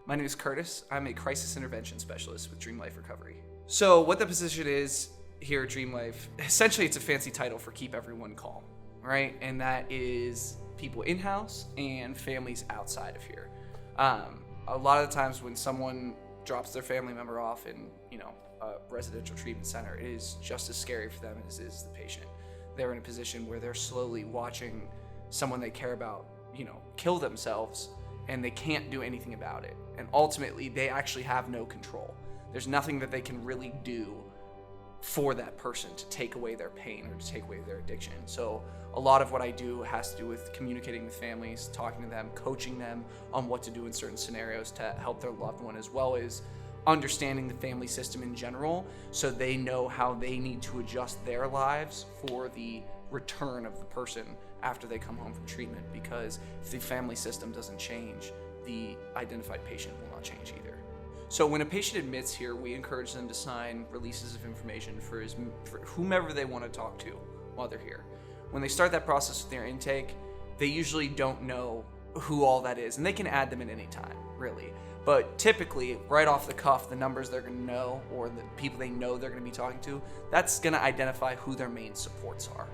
My name is Curtis. I'm a crisis intervention specialist with DreamLife Recovery. So what the position is here at DreamLife, essentially it's a fancy title for keep everyone calm, right? And that is people in-house and families outside of here. A lot of the times when someone drops their family member off in, a residential treatment center, it is just as scary for them as is the patient. They're in a position where they're slowly watching someone they care about, kill themselves, and they can't do anything about it. And ultimately, they actually have no control. There's nothing that they can really do for that person to take away their pain or to take away their addiction. So a lot of what I do has to do with communicating with families, talking to them, coaching them on what to do in certain scenarios to help their loved one, as well as understanding the family system in general so they know how they need to adjust their lives for the return of the person after they come home from treatment, because if the family system doesn't change, the identified patient will not change either. So when a patient admits here, we encourage them to sign releases of information for whomever they want to talk to while they're here. When they start that process with their intake, they usually don't know who all that is, and they can add them at any time, really. But typically, right off the cuff, the numbers they're going to know or the people they know they're going to be talking to, that's going to identify who their main supports are.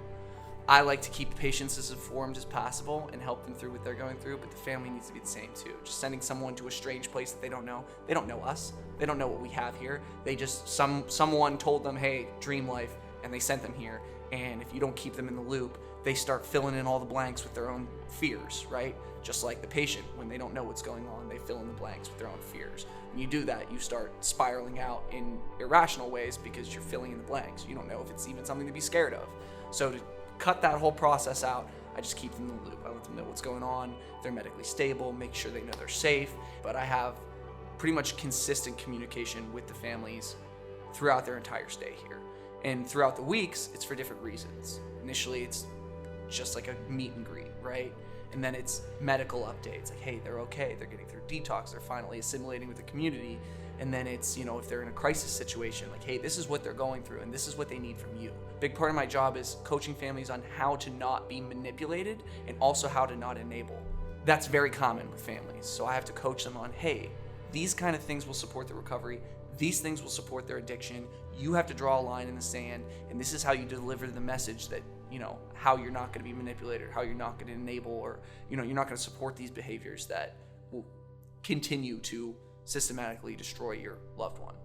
I like to keep the patients as informed as possible and help them through what they're going through, but the family needs to be the same too. Just sending someone to a strange place that they don't know us, they don't know what we have here. They just, someone told them, hey, DreamLife, and they sent them here. And if you don't keep them in the loop, they start filling in all the blanks with their own fears, right? Just like the patient, when they don't know what's going on, they fill in the blanks with their own fears. When you do that, you start spiraling out in irrational ways because you're filling in the blanks. You don't know if it's even something to be scared of. So to cut that whole process out, I just keep them in the loop. I let them know what's going on. They're medically stable, make sure they know they're safe. But I have pretty much consistent communication with the families throughout their entire stay here. And throughout the weeks, it's for different reasons. Initially, it's just like a meet and greet, right? And then it's medical updates, like, hey, they're okay, they're getting through detox, they're finally assimilating with the community. And then it's, if they're in a crisis situation, like, hey, this is what they're going through and this is what they need from you. Big part of my job is coaching families on how to not be manipulated and also how to not enable. That's very common with families. So I have to coach them on, hey, these kind of things will support the recovery. These things will support their addiction. You have to draw a line in the sand, and this is how you deliver the message that, how you're not going to be manipulated, how you're not going to enable, or, you're not going to support these behaviors that will continue to systematically destroy your loved one.